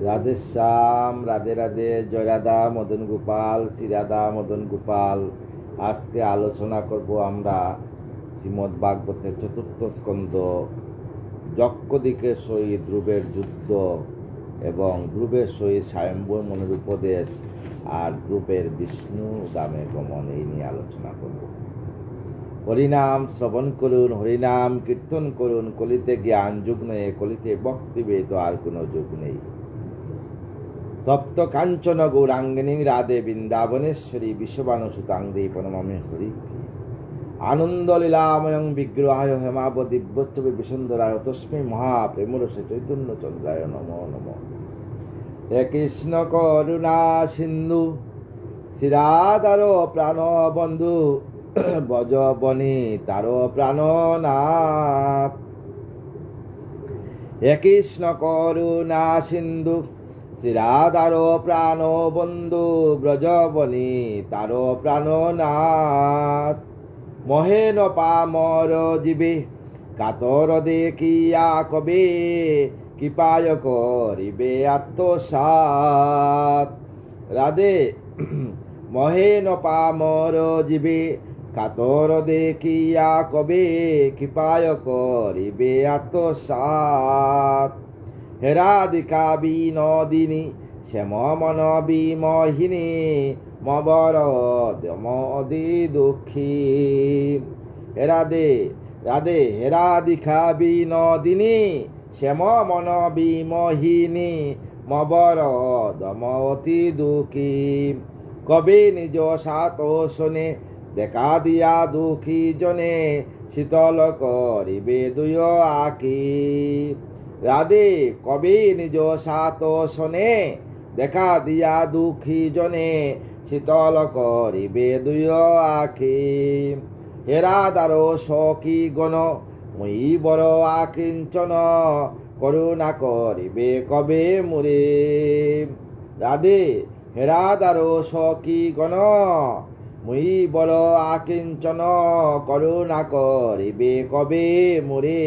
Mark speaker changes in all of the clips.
Speaker 1: রাধে শ্যাম, রাধে রাধে, জয় রাধা মদন গোপাল, শ্রী রাধা মদন গোপাল। আজকে আলোচনা করব আমরা শ্রীমদ্ ভাগবতের চতুর্থ স্কন্ধ, যক্ষদিকের সহিত ধ্রুবের যুদ্ধ এবং ধ্রুবের সহিত স্বয়ম্ভূ মনের উপদেশ আর ধ্রুবের বিষ্ণু ধামে গমন, এই নিয়ে আলোচনা করব। হরিনাম শ্রবণ করুন, হরিনাম কীর্তন করুন। কলিতে জ্ঞান যুগ নেই, কলিতে ভক্তিভেদ আর কোনো যুগ নেই। তপ্ত কাঞ্চন গৌরাঙ্গিনী রাধে বৃন্দাবনেশ্বরী বিশ্ববানুসুতাঙ্গী প্রণমামি হরি। আনন্দ লীলাময়ং বিগ্রহায় হেমাব দিব্যচ্ছবি বিসুন্দরায় তস্মৈ মহাপ্রেমরসে চৈতন্য চন্দ্রায় নমো নমঃ। হে কৃষ্ণ করুণা সিন্ধু শ্রীরাধার প্রাণ বন্ধু, ব্রজবনি তার প্রাণনাথ। হে কৃষ্ণ করুণা সিন্ধু শ্রীরাধার প্রাণ বন্ধু, ব্রজবনি তার প্রাণনাথ। মহেন পামর জীবে কাতর দেখিয়া কবে, কৃপায় করিবে আত্মসাৎ। রাধে মহেন পামর জীবে কাতর দেখিয়া কবে, কৃপায় করিবে আত্মসাৎ। হে রাধিকা বিনোদিনী শ্যাম মন বিমোহিনী, মবর দমদি দুঃখী। হে রাধে রাধে, হে রাধিকা বিনোদিনী শ্যাম মন বিমোহিনী, মবর দমতি দুঃখী। কবে নিজ সাত শোনে দেখা দিয়া দুঃখী জনে, শীতল করিবে দুয় আঁকি। রাধে কবে নিজ সাত শোনে দেখা দিয়া দুঃখী জনে, শীতল করিবে দুয় আঁকি। হে রাধার সখী গণ মুই বড় আকিঞ্চন, করুণা করিবে কবে মুরে। রাধে হে রাধার সখী গণ মুই বড় আকিঞ্চন, করুণা করিবে কবে মুরে।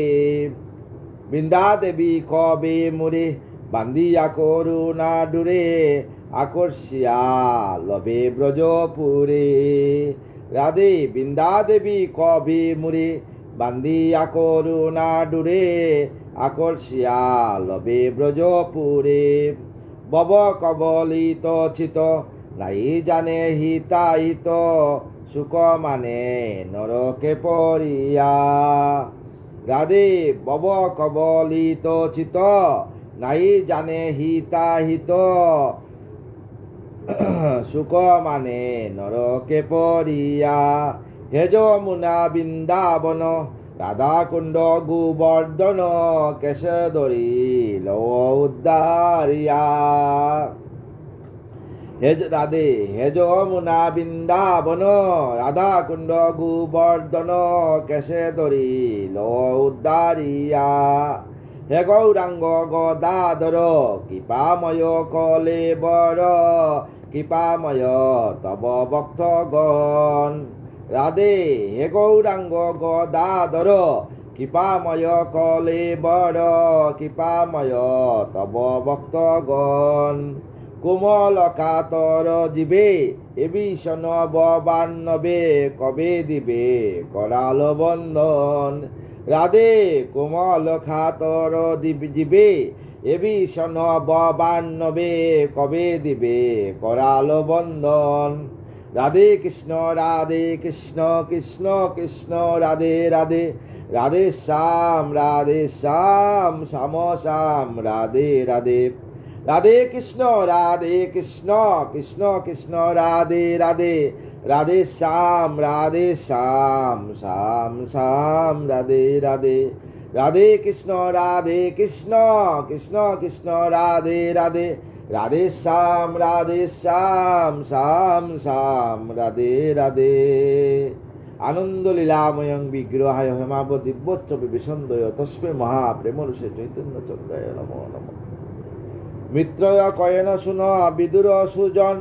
Speaker 1: বৃন্দা দেবী কবে মুরে বান্দিয়া করুণা ডুরে, আকর্ষিয়া লবে ব্রজপুরে। রাধে বৃন্দা দেবী কবে মুরে বান্দিয়া করুণা ডুরে, আকর্ষিয়া লবে ব্রজপুরে। বব কবলিত চিত নাই জানে হিতাহিত, সুখ মানে নরকে পড়িয়া। রাধে বব কবলিত চিত নাই জানে হিতাহিত, সুখ মানে নরকে পড়িয়া। হে যমুনা বৃন্দাবন রাধা কুণ্ড গোবর্ধন, কেশ ধরি লও উদ্ধারিয়া। হে রাধে হে যমুনা বৃন্দাবন রাধা কুণ্ড গোবর্ধন, কেশে ধরি লও উদ্ধারিয়া। হে গৌরাঙ্গ গদাধর কৃপাময় কলেবর, কৃপাময় তব ভক্তগণ। রাধে হে গৌরাঙ্গ গদাধর কৃপাময় কলেবর, কৃপাময় তব ভক্তগণ। কোমল কাতর জীবে এ বিষণ ববান্নবে, কবে দিবে করাল বন্ধন। রাধে কোমল খাতর জীবে এ বিষণ ববান্নবে, কবে দিবে করাল বন্ধন। রাধে কৃষ্ণ কৃষ্ণ কৃষ্ণ রাধে রাধে, রাধে শ্যাম শ্যাম শ্যাম রাধে রাধে। রাধে কৃষ্ণ কৃষ্ণ কৃষ্ণ রাধে রাধে, রাধে শ্যাম শ্যাম শ্যাম রাধে রাধে। রাধে কৃষ্ণ কৃষ্ণ কৃষ্ণ রাধে রাধে, রাধে শ্যাম শ্যাম শ্যাম রাধে রাধে। আনন্দ লীলাময়ং বিগ্রহায় হেমাব দিব্যচ্ছবি বিসুন্দয় তস্মৈ মহাপ্রেমরসে চৈতন্য চন্দ্রায় নমো নমঃ। মিত্রয় কয়েন শুন বিদুর সুজন,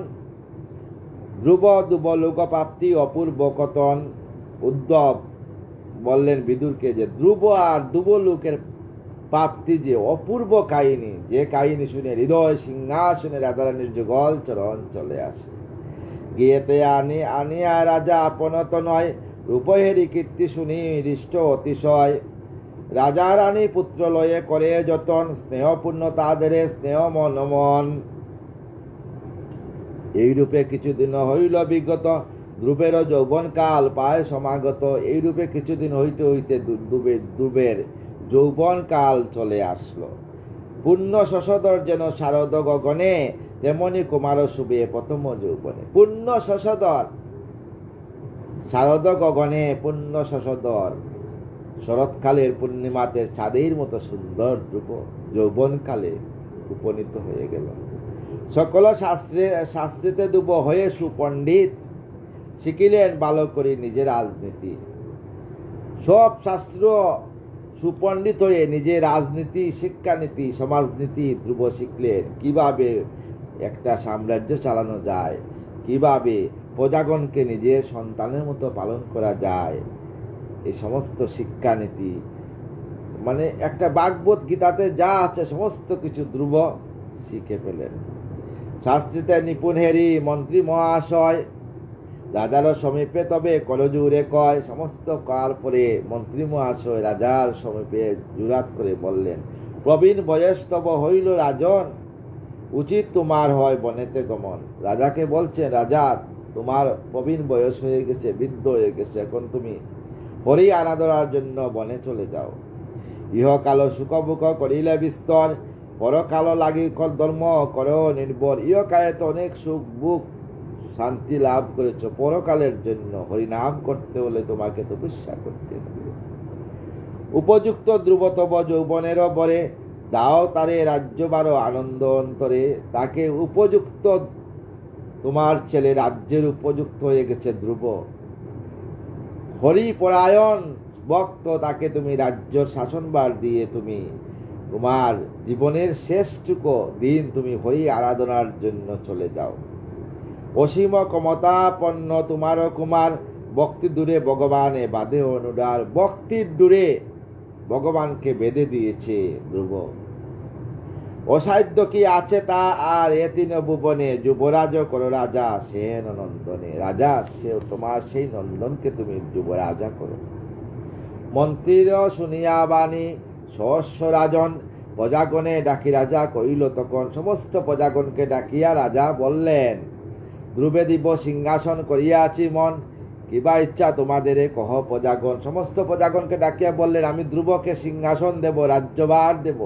Speaker 1: ধ্রুব দুব লোক প্রাপ্তি অপূর্ব কতন। উদ্ধব বললেন বিদুরকে যে ধ্রুব আর দুব লোকের প্রাপ্তি যে অপূর্ব কাহিনী, যে কাহিনী শুনে হৃদয় সিংহাসনে রাধারানীর যুগল চরণ চলে আসে। গিয়েতে আনিয়া রাজা আপনত নয়, রূপহেরি কীর্তি শুনি হৃষ্ট অতিশয়। রাজা রানী পুত্র লয়ে করে যতন, স্নেহপূর্ণ তাদের স্নেহ মনমন। এইরূপে কিছুদিন হইল বিগত, ধ্রুবের যৌবন কাল পায় সমাগত। এইরূপে কিছুদিন হইতে হইতে ধ্রুবের যৌবন কাল চলে আসলো। পূর্ণ শশধর যেন শারদ গগনে, তেমনি কুমার শুভে প্রথম যৌবনে। পূর্ণ শশধর, শারদ গগনে পূর্ণ শশধর, শরৎকালের পূর্ণিমাতে চাঁদের মতো সুন্দর ধ্রুব যৌবনকালে উপনীত হয়ে গেল। সকল শাস্ত্রেতে ডুব হয়ে সুপণ্ডিত, শিখিলেন ভালো করে নিজের রাজনীতি। সব শাস্ত্র সুপণ্ডিত হয়ে নিজের রাজনীতি, শিক্ষানীতি, সমাজনীতি ধ্রুব শিখলেন। কিভাবে একটা সাম্রাজ্য চালানো যায়, কিভাবে প্রজাগণকে নিজের সন্তানের মতো পালন করা যায়, এই সমস্ত শিক্ষানীতি, মানে একটা ভাগবত গীতাতে যা আছে সমস্ত কিছু ধ্রুব শিখে পেলেন। শাস্ত্রীতে নিপুণ হেরি মন্ত্রী মহাশয়, রাজার সমীপে তবে কলজুরে কয়। সমস্ত কাল পরে মন্ত্রী মহাশয় রাজার সমীপে জুরাত করে বললেন, প্রবীণ বয়স তব হইল রাজন, উচিত তোমার হয় বনেতে গমন। রাজাকে বলছেন, রাজা তোমার প্রবীণ বয়স হয়ে গেছে, বৃদ্ধ হয়ে গেছে, এখন তুমি হরি আরাধনার জন্য বনে চলে যাও। ইহকাল সুখভুখ করিলে বিস্তর, পরকাল লাগি ধর্ম করো নির্ভর। ইহকালে তো অনেক সুখ বুক শান্তি লাভ করেছ, পরকালের জন্য হরিনাম করতে হলে তোমাকে তপস্যা করতে হবে। উপযুক্ত ধ্রুবতব যৌবনের বরে, দাও তারে রাজ্যবার আনন্দ অন্তরে। তাকে উপযুক্ত, তোমার ছেলে রাজ্যের উপযুক্ত হয়ে গেছে ধ্রুব, হরিপরায়ণ ভক্ত, তাকে তুমি রাজ্য শাসনভার দিয়ে তুমি তোমার জীবনের শেষটুকু দিন তুমি হরি আরাধনার জন্য চলে যাও। অসীম ক্ষমতাপন্ন তোমার কুমার, ভক্তি দূরে ভগবানে বাঁধে অনুদার। ভক্তির দূরে ভগবানকে বেঁধে দিয়েছে ধ্রুব। অসাধ্য কি আছে তা আর এ তিন ভুবনে, যুবরাজ করো রাজা সেন নন্দনে। রাজা সে তোমার সেই নন্দনকে তুমি যুবরাজা করো। মন্ত্রীর শুনিয়া বাণী সহস্র রাজন, প্রজাগণে ডাকি রাজা কইল তখন। সমস্ত প্রজাগণকে ডাকিয়া রাজা বললেন, ধ্রুবে দিব সিংহাসন করিয়াছি মন, কিবা ইচ্ছা তোমাদের কহ প্রজাগণ। সমস্ত প্রজাগণকে ডাকিয়া বললেন, আমি ধ্রুবকে সিংহাসন দেব, রাজ্যভার দেব,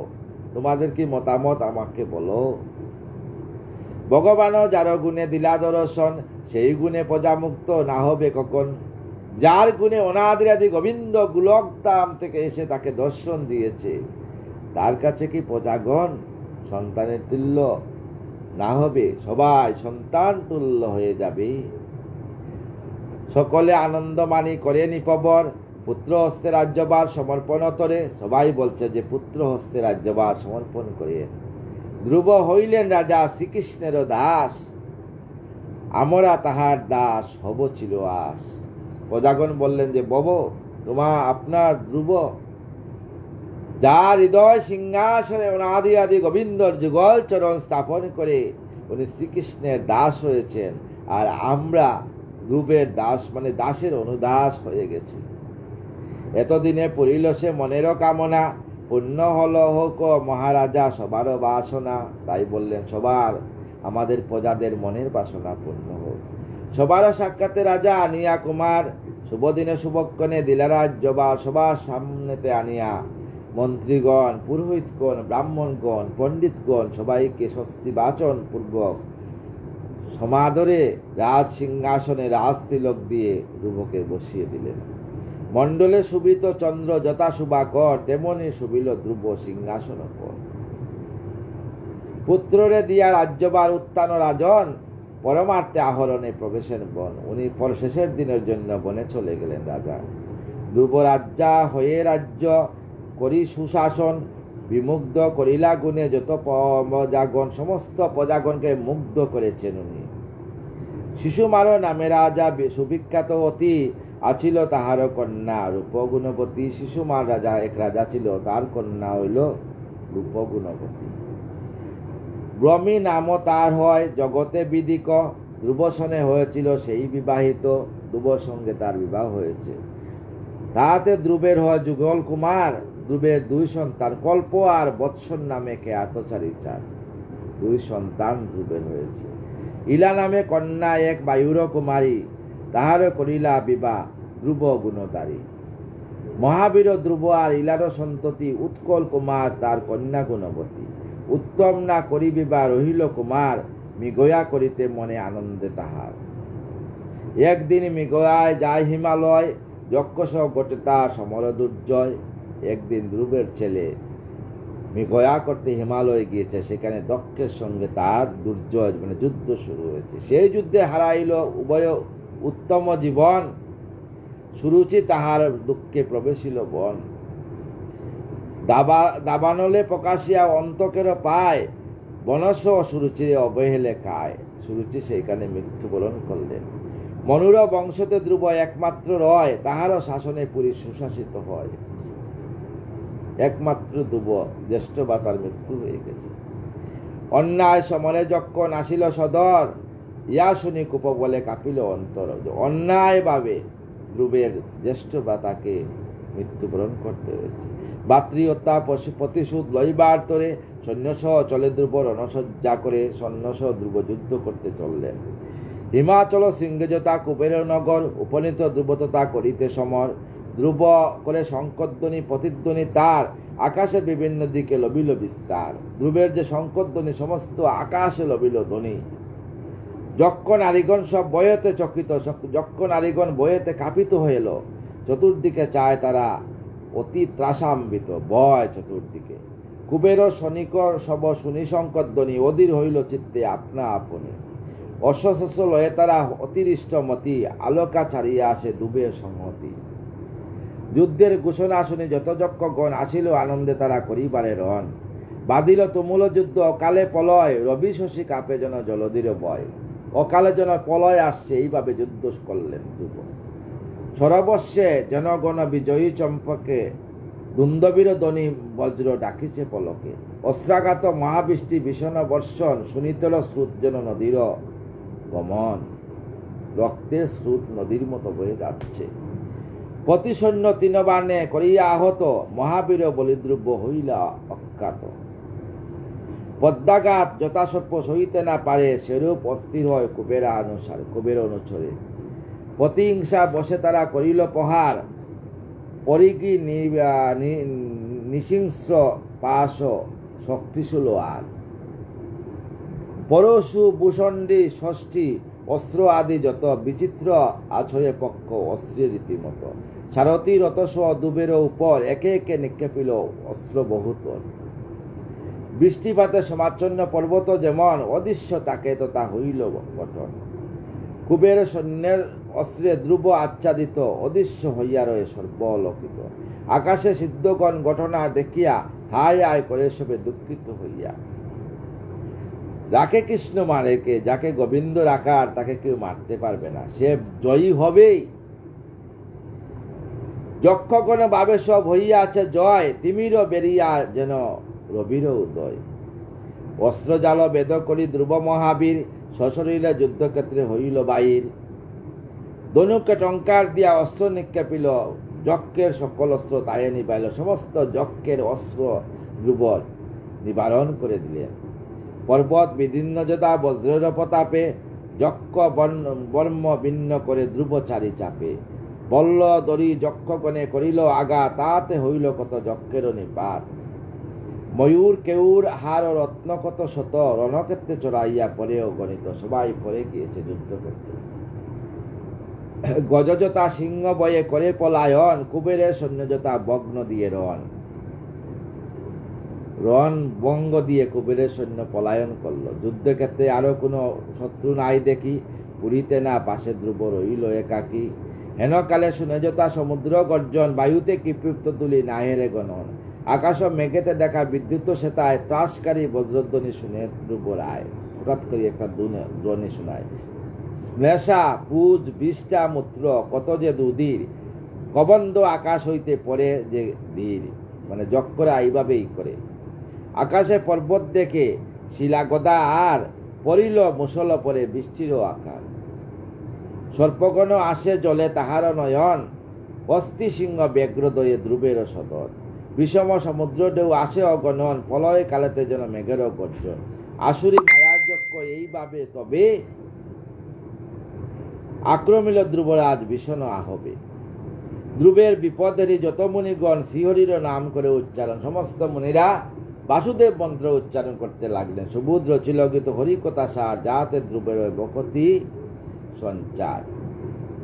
Speaker 1: তোমাদের কি মতামত আমাকে বলো। ভগবানও যার গুণে দিলা দর্শন, সেই গুণে প্রজামুক্ত না হবে কখন। যার গুণে অনাদিরাদি গোবিন্দ গোলকধাম থেকে এসে তাকে দর্শন দিয়েছে, তার কাছে কি প্রজাগণ সন্তানের তুল্য না হবে? সবাই সন্তান তুল্য হয়ে যাবে। সকলে আনন্দ মানি করে নিপবর, পুত্র হস্তে রাজ্যভার সমর্পণ তরে। সবাই বলছে যে পুত্র হস্তে রাজ্যভার সমর্পণ করে। ধ্রুব হইলেন রাজা শ্রীকৃষ্ণের দাস, আমরা তাহার দাস হব ছিল আস। প্রজাগণ বললেন যে বব, আপনার ধ্রুব, যার হৃদয় সিংহাসনে অনাদি আদি গোবিন্দর যুগল চরণ স্থাপন করে উনি শ্রীকৃষ্ণের দাস হয়েছেন, আর আমরা ধ্রুবের দাস, মানে দাসের অনুদাস হয়ে গেছি। এতদিনে পড়িল সে মনেরও কামনা, পূর্ণ হল হোক মহারাজা সবারও বাসনা। তাই বললেন, সবার আমাদের প্রজাদের মনের বাসনা পূর্ণ হোক। সবারও সাক্ষাতে রাজা আনিয়া কুমার, শুভদিনে শুভক্ষণে দিলা রাজ্যভার। সবার সামনেতে আনিয়া মন্ত্রীগণ, পুরোহিতগণ, ব্রাহ্মণগণ, পণ্ডিতগণ সবাইকে স্বস্তি বাচন পূর্বক সমাদরে রাজ সিংহাসনে রাজ তিলক দিয়ে ধ্রুবকে বসিয়ে দিলেন। মণ্ডলে শোভিত চন্দ্র যথা শুভাকর, তেমনি শোভিল ধ্রুব সিংহাসন পর। পুত্ররে দিয়া রাজ্যভার উত্থান রাজন, পরমার্থে আহরণে প্রবেশের বন। উনি শেষের দিনের জন্য বনে চলে গেলেন রাজা। ধ্রুব রাজা হয়ে রাজ্য করি সুশাসন, বিমুগ্ধ করিলা গুণে যত প্রজাগণ। সমস্ত প্রজাগণকে মুগ্ধ করেছেন উনি। শিশুমার নামে রাজা সুবিখ্যাত অতি, আছিল তাহার কন্যা রূপগুণবতী। শিশুমার রাজা এক রাজা ছিল, তার কন্যা হইল রূপগুণবতী। ব্রহ্মী নামও তার হয়, জগতে বিদিক। ধ্রুবসনে হয়েছিল সেই বিবাহিত, ধ্রুবর সঙ্গে তার বিবাহ হয়েছে। তাহাতে ধ্রুবের হয় যুগল কুমার, ধ্রুবের 2 সন্তান, কল্প আর বৎসর নামে খ্যাতচারী 4। 2 সন্তান ধ্রুবের হয়েছে। ইলা নামে কন্যা এক বায়ুর কুমারী, তাহার করিলা বিবাহ ধ্রুব গুণধারী। মহাবীর ধ্রুব আর ইলার সন্ততি, উৎকল কুমার তার কন্যা গুণবতী। উত্তম না করি বিবাহ রহিল কুমার, মৃগয়া করিতে মনে আনন্দে তাহার। একদিন মৃগয়ায় যায় হিমালয়, যক্ষস ঘটে তার সমর দুর্জয়। একদিন ধ্রুবের ছেলে মৃগয়া করতে হিমালয় গিয়েছে, সেখানে দক্ষের সঙ্গে তার দুর্জয় মানে যুদ্ধ শুরু হয়েছে। সেই যুদ্ধে হারাইল উভয় উত্তম জীবন, সুরুচি তাহার দুঃখে প্রবেশিল বন। দাবানলে প্রকাশিয়া অন্তকের পায়, বনস সুরুচিরে অবহেলে খায়। সুরুচি সেইখানে মৃত্যুবরণ করলেন। মনুর বংশতে ধ্রুব একমাত্র রয়, তাহারও শাসনে পুরী সুশাসিত হয়। একমাত্র ধ্রুব জ্যেষ্ঠ বা তার মৃত্যু হয়ে গেছে। অন্যায় সমরে যখন আসিল সদর, ইয়া শুনি কুপ বলে কাঁপিল অন্তর। অন্যায় ভাবে ধ্রুবের জ্যেষ্ঠ বা তাকে মৃত্যুবরণ করতে হয়েছে। ভাতৃহত্যা প্রতিশোধ লইবার তরে সৈন্যসহ চলে ধ্রুব রণসজ্জা করে। সৈন্যসহ ধ্রুব যুদ্ধ করতে চললেন। হিমাচল সিংহজতা কুবের নগর, উপনীত ধ্রুবততা করিতে সমর। ধ্রুব করে শঙ্করধ্বনি প্রতিধ্বনি তার, আকাশে বিভিন্ন দিকে লবিল বিস্তার। ধ্রুবের যে শঙ্করধ্বনি সমস্ত আকাশে লবিল ধ্বনি। যক্ষ নারীগণ সব বয়েতে চকিত, যক্ষ নারীগণ বয়েতে কাঁপিত হইল। চতুর্দিকে চায় তারা অতি ত্রাসাম্বিত, ভয় চতুর্দিকে। কুবের শনিকর সব শুনি শঙ্করধ্বনি, অধীর হইল চিত্তে আপনা আপনি। অশ্বশস্য লয়ে তারা অতিরিষ্ট মতি, আলোকা ছাড়িয়া আসে ধ্রুবের সংহতি। যুদ্ধের ঘোষণা শুনি যত যক্ষগণ, আসিল আনন্দে তারা করিবারে রণ। বাঁধিল তুমুল যুদ্ধ অকালে পলয়, রবি শশী কাপে যেন জলধির বয়। অকালে যেন পলয় আসছে, এইভাবে যুদ্ধ করলেন ধ্রুব। সরবর্ষে জনগণ বিজয়ী চম্পকে, দুন্দবীর ধ্বনি বজ্র ডাকিছে পলকে। অস্ত্রাঘাত মহাবৃষ্টি ভীষণ বর্ষণ, শুনিতেল স্রোত যেন নদীর গমন। রক্তের স্রোত নদীর মতো বয়ে যাচ্ছে। প্রতি সৈন্য 3 বাণে করিয়া আহত, মহাবীর বলিদ্রব্য হইলা অখ্যাত। পদ্মাঘাত যথাসর্প সহিতে না পারে, সেরূপ অস্থির হয় কুবের অনুচরে। প্রতিহিংসা বসে তারা করিল প্রহার, পরিগি নিশিংস্র পাশ শক্তিশূল আর। পরশু ভূষণ্ডী ষষ্ঠী অস্ত্র আদি যত, বিচিত্র আছয়ে পক্ষ অস্ত্রের রীতিমত। সারথী রথসহ দুবের উপর, একে একে নিক্ষেপিল অস্ত্র বহুতর। বৃষ্টিপাতে সমাচ্ছন্ন পর্বত যেমন, অদৃশ্য তাকে তথা হইল গঠন। কুবের সৈন্যের অস্ত্রে ধ্রুব আচ্ছাদিত, অদৃশ্য হইয়া রয়ে সর্বলোকিত। আকাশে সিদ্ধগণ ঘটনা দেখিয়া, হায় আয় করে সবে দুঃখিত হইয়া। রাখে কৃষ্ণ মারে কে, যাকে গোবিন্দ রাখার তাকে কেউ মারতে পারবে না, সে জয়ী হবেই। যক্ষগণ ভাবে সব হইয়া আছে জয়, তিমিরও বেরিয়া যেন রবির উদয়। অস্ত্র জাল বেদ করি ধ্রুব মহাবীর, সশরীরে যুদ্ধক্ষেত্রে হইল বাহির। ধনুকে টঙ্কার দিয়া অস্ত্র নিক্ষেপিল, যক্ষের সকল অস্ত্র তায়ে নিবাইল। সমস্ত যক্ষের অস্ত্র ধ্রুব নিবারণ করে দিলেন। পর্বত বিদীর্ণ যথা বজ্রের প্রতাপে, যক্ষ বর্ম ভিন্ন করে ধ্রুব চারি চাপে। বল্ল দড়ি যক্ষগণে করিল আগা, তাতে হইল কত যক্ষের নিপাত। ময়ূর কেউর হার রত্ন কত শত, রণক্ষেত্রে চড়াইয়া পরেও গণিত। সবাই পরে গিয়েছে যুদ্ধক্ষেত্রে। গজযতা সিংহ বয়ে করে পলায়ন, কুবেরের সৈন্যযতা বগ্ন দিয়ে রণ বঙ্গ দিয়ে কুবেরের সৈন্য পলায়ন করল। যুদ্ধক্ষেত্রে আরো কোনো শত্রু নাই দেখি, পুরীতে না পাশে ধ্রুব রইল একাকী। হেনকালে শুনেযতা সমুদ্র গর্জন, বায়ুতে কিপ্লুপ্ত তুলি নাহেরে গণন। আকাশ মেঘেতে দেখা বিদ্যুৎ সেতায়, ত্রাসকারী বজ্রধ্বনি শুনে ধ্রুব রায়। হঠাৎ করে একটা ধ্বনি শোনায়, শ্লেষা পুজ বিষ্ঠা মূত্র কত যে দুধীর কবন্ধ আকাশ হইতে পড়ে যে ধীর, মানে যক্ষরা এইভাবেই করে। আকাশে পর্বত দেখে শিলা গদা আর পড়িল মুসল পরে বৃষ্টিরও আকার। সর্পগণ আসে জলে তাহার নয়ন, অস্থি সিংহ ব্যগ্রদয়ে ধ্রুবের সদর। বিষম সমুদ্র ঢেউ আসে অগণন, প্রলয় কালেতে যেন মেঘের গর্জন। আসুরি মায়ার যজ্ঞ এইভাবে তবে, আক্রমিল ধ্রুবরাজ ভীষণ আহবে। ধ্রুবের বিপদেরই যত মুনিগণ শ্রীহরির নাম করে উচ্চারণ, সমস্ত মুনিরা বাসুদেব মন্ত্র উচ্চারণ করতে লাগলেন। সুবুধ রচিল গীত হরিকথা সার, যাহাতে ধ্রুবের বকতি সঞ্চার।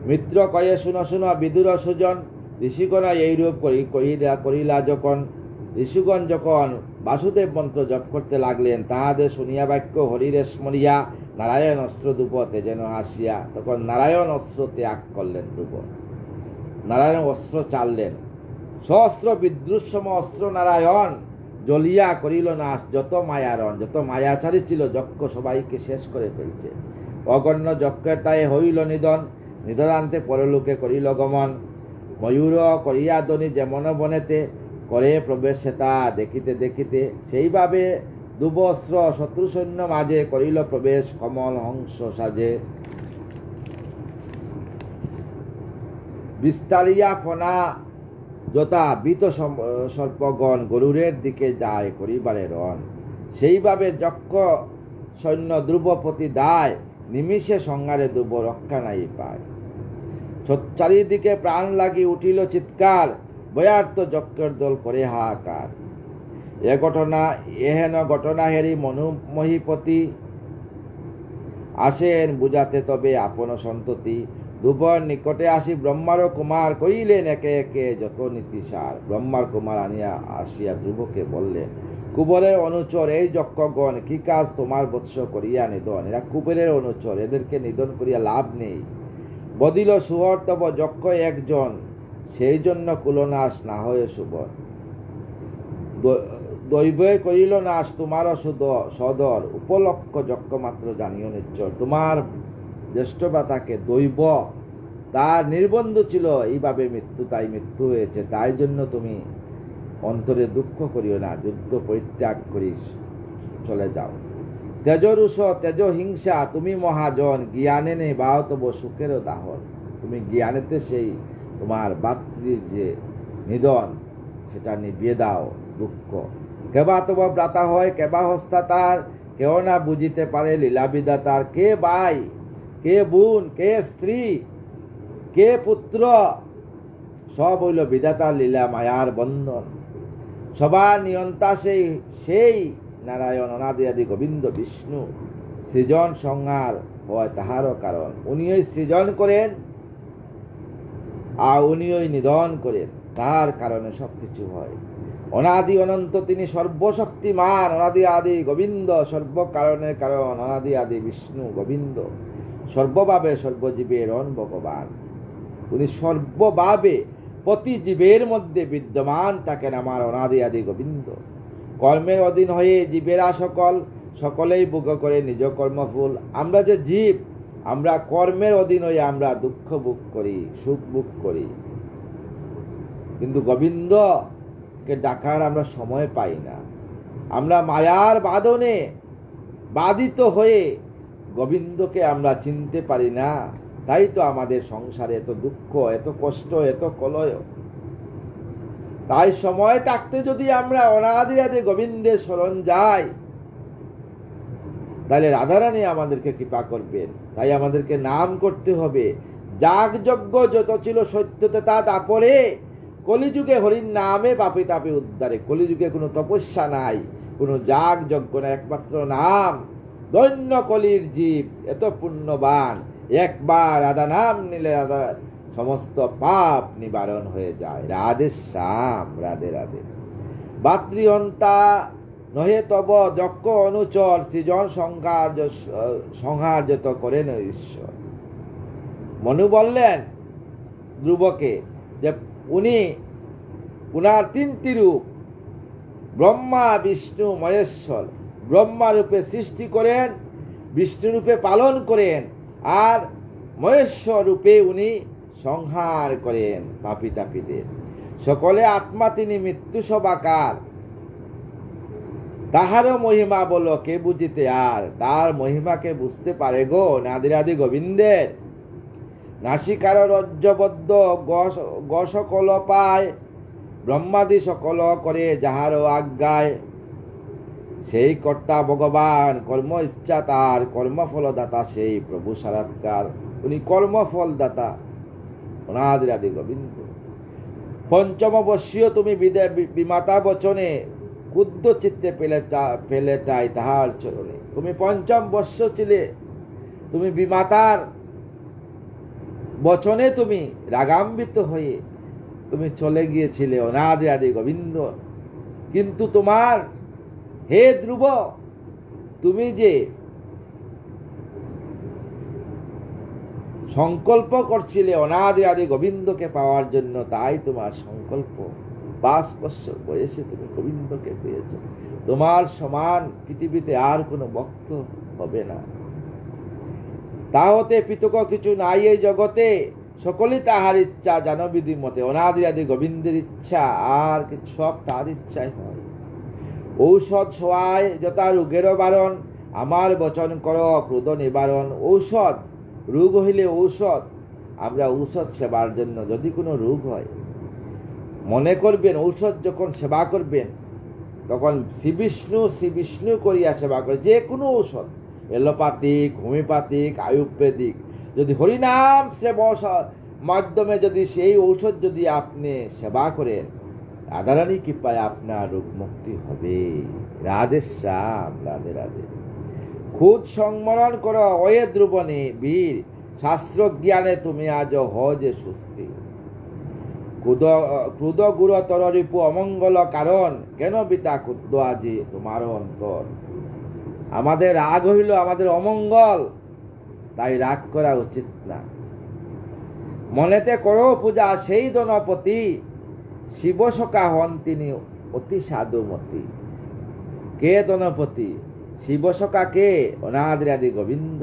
Speaker 1: মিত্র কয়ে শুনো শুনো বিদুর সুজন, ঋষিগণ এইরূপ করিলা যখন। ঋষিগণ যখন বাসুদেব মন্ত্র জপ করতে লাগলেন, তাহাদের শুনিয়া বাক্য হরিরে স্মরিয়া নারায়ণ অস্ত্র দুপতে যেন আসিয়া, তখন নারায়ণ অস্ত্র ত্যাগ করলেন ধ্রুব। নারায়ণ অস্ত্র চাললেন, সহস্র বিদ্রুৎসম অস্ত্র নারায়ণ, জ্বলিয়া করিল নাশ যত মায়ারণ। যত মায়াচারী ছিল যজ্ঞ সবাইকে শেষ করে ফেলছে। অগণ্য যজ্ঞের তাই হইল নিধন, নিধনান্তে পরলোকে করিল গমন। ময়ূর করিয়া ধ্বনি যেমন বনেতে, করে প্রবেশ সেতা দেখিতে দেখিতে। সেইভাবে দুবস্ত্র শত্রু সৈন্য মাঝে, করিল প্রবেশ কমল হংস সাজে। বিস্তারিয়া ফনা যথা বিত সর্পগণ, গরুরের দিকে যায় করিবারে রণ। সেইভাবে যক্ষ সৈন্য ধ্রুবপতি দায়, নিমিষে সংহারে ধ্রুব রক্ষা নাই পায়। চারিদিকে প্রাণ লাগি উঠিল চিৎকার, বয়ার্ত যক্ষের দল করে হাহাকার। এ ঘটনা এহেন ঘটনা হেরি মনু মহিপতি, আসেন বুঝাতে তবে আপন সন্ততি। ধ্রুবর নিকটে আসি ব্রহ্মার কুমার, কইলেন একে একে যত নীতিসার। ব্রহ্মার কুমার আনিয়া আসিয়া ধ্রুবকে বললেন, কুবেরের অনুচর এই যক্ষগণ, কি কাজ তোমার বৎস করিয়া নিধন। এরা কুবেরের অনুচর, এদেরকে নিধন করিয়া লাভ নেই। বদিল সুহর তব যক্ষ একজন, সেই জন্য কুলনাশ না হয়ে সুবর। দৈবে করিল নাশ তোমার সদর, উপলক্ষ যক্ষ মাত্র জানিও নিশ্চয়। তোমার জ্যেষ্ঠ তাকে দৈব, তার নির্বন্ধ ছিল এইভাবে মৃত্যু, তাই মৃত্যু হয়েছে। তাই জন্য তুমি অন্তরে দুঃখ করিও না, যুদ্ধ পরিত্যাগ করি চলে যাও। তেজরুষ তেজ হিংসা তুমি মহাজন, জ্ঞানে নেই বাহ তব সুখেরও দাহন। তুমি জ্ঞানেতে সেই তোমার ভাতৃর যে নিধন, সেটা নিভিয়ে দাও দুঃখ। কেবা তব ব্রাতা হয় কেবা হস্তা তার, কেউ না বুঝিতে পারে লীলা বিধাতার। কে ভাই, কে বোন, কে স্ত্রী, কে পুত্র, সব হইল বিধাতার লীলা মায়ার বন্ধন। সবার নিয়ন্তা সেই নারায়ণ, অনাদি আদি গোবিন্দ বিষ্ণু। সৃজন সংহার হয় তাহারও কারণ, উনিই সৃজন করেন আর উনিই নিধন করেন, তার কারণে সবকিছু হয়। অনাদি অনন্ত তিনি সর্বশক্তিমান, অনাদি আদি গোবিন্দ। সর্ব কারণের কারণ অনাদি আদি বিষ্ণু গোবিন্দ। সর্বভাবে সর্বজীবের অন ভগবান। উনি সর্বভাবে প্রতি জীবের মধ্যে বিদ্যমান থাকেন আমার অনাদি আদি গোবিন্দ। কর্মের অধীন হয়ে জীবেরা সকলেই ভোগ করে নিজ কর্মফল। আমরা যে জীব, আমরা কর্মের অধীন হয়ে আমরা দুঃখ ভোগ করি, সুখ ভোগ করি, কিন্তু গোবিন্দকে ডাকার আমরা সময় পাই না। আমরা মায়ার বাঁধনে বাধিত হয়ে গোবিন্দকে আমরা চিনতে পারি না। তাই তো আমাদের সংসারে এত দুঃখ, এত কষ্ট, এত কলয়। তাই সময় থাকতে যদি আমরা অনাদি আদি গোবিন্দের শরণ যাই, তাহলে রাধারানী আমাদেরকে কৃপা করবেন। তাই আমাদেরকে নাম করতে হবে। যাগযজ্ঞ যত ছিল সত্যতে তা তাপরে, কলিযুগে হরির নামে পাপে তাপে উদ্ধারে। কলিযুগে কোনো তপস্যা নাই, কোনো যাগযজ্ঞ না, একমাত্র নাম। দৈন্য কলির জীব এত পুণ্যবান, একবার রাধা নাম নিলে রাধা সমস্ত পাপ নিবারণ হয়ে যায়। রাধে শ্যাম, রাধে রাধে। ভাতৃহন্তা নহে তব যজ্ঞ অনুচর, সৃজন সংহার যত করেন ঈশ্বর। মনু বললেন ধ্রুবকে যে উনার তিনটি রূপ, ব্রহ্মা বিষ্ণু মহেশ্বর। ব্রহ্মা রূপে সৃষ্টি করেন, বিষ্ণু রূপে পালন করেন, আর মহেশ্ব রূপে উনি সংহার করেন পাপী তাপীদের। সকলে আত্মা তিনি মৃত্যু সবাকার, তাহারও মহিমা বলো কে বুঝিতে আর। তার মহিমাকে বুঝতে পারে গো নাদিরাদি গোবিন্দের। নাসিকার রজ্জবদ্ধ সকল পায়, ব্রহ্মাদি সকল করে যাহারও আজ্ঞায়। সেই কর্তা ভগবান, কর্ম ইচ্ছা তার, কর্মফল দাতা সেই প্রভু সারাৎকার। উনি কর্মফল দাতা অনাদিরাদি গোবিন্দ। পঞ্চম বর্ষীয় তুমি বিমাতা বচনে, ক্ষুদ্র চিত্তে পেলে চাই তাহার চরণে। তুমি পঞ্চম বর্ষ ছিলে, তুমি বিমাতার বচনে তুমি রাগান্বিত হয়ে তুমি চলে গিয়েছিলে অনাদি আদি গোবিন্দ। কিন্তু তোমার হে ধ্রুব, তুমি যে সংকল্প করছিলে অনাদি আদি গোবিন্দকে পাওয়ার জন্য, তাই তোমার সংকল্প 5 বছর বয়সে তুমি গোবিন্দকে পেয়েছ। তোমার সমান পৃথিবীতে আর কোনো ভক্ত হবে না। তা হতে পৃথক কিছু নাই এই জগতে, সকলেই তাহার ইচ্ছা জানো বিধি মতে। অনাদি আদি গোবিন্দের ইচ্ছা, আর কিছু সব তার ইচ্ছাই হয়। ঔষধ সোয়ায় যথা রোগেরও বারণ, আমার বচন কর ক্রোধ নিবারণ। ঔষধ, রোগ হইলে ঔষধ, আমরা ঔষধ সেবার জন্য যদি কোনো রোগ হয় মনে করবেন, ঔষধ যখন সেবা করবেন তখন শ্রী বিষ্ণু করিয়া সেবা করে। যে কোনো ঔষধ, এলোপ্যাথিক, হোমিওপ্যাথিক, আয়ুর্বেদিক, যদি হরিনাম সেবার মাধ্যমে যদি সেই ঔষধ যদি আপনি সেবা করেন, রাধারানী কৃপায় আপনার রোগ মুক্তি হবে। রাধে শ্যাম, রাধে রাধে। খুদ সংবরণ করো ওয়ে ধ্রুবনে বীর, শাস্ত্র জ্ঞানে তুমি আজ হজে সুস্থি। ক্রুদ গুরুতর রিপু অমঙ্গল কারণ, কেন বিতা ক্ষুদ্র আজি তোমার অন্তর। আমাদের রাগ হইল আমাদের অমঙ্গল, তাই রাগ করা উচিত না। মনেতে করো পূজা সেই দনপতি, শিব সখা হন তিনি অতি সাধুমতি। কে দনপতি? শিব সখা কে? অনাদিরাদি গোবিন্দ।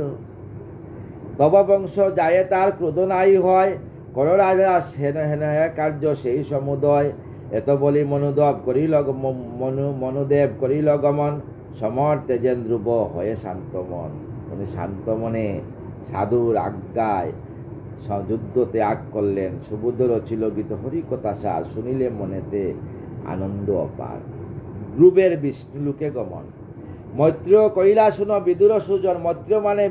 Speaker 1: তব বংশ যায় তার ক্রোধ নাই হয়, কর রাজা হেন কার্য সেই সমুদয়। এত বলি মনুদেব করিল গমন, সমর তেজেন ধ্রুব হয়ে শান্তমন। উনি শান্তমনে সাধুর আজ্ঞায় যুদ্ধ ত্যাগ করলেন। সুবুদ্ধ রচিল গীত হরিকথা সার, শুনিলে মনেতে আনন্দ অপার। ধ্রুবের বিষ্ণুলোকে গমন। মৈত্র কইলা শুনো বিদুর সুজন। মৈত্র মানে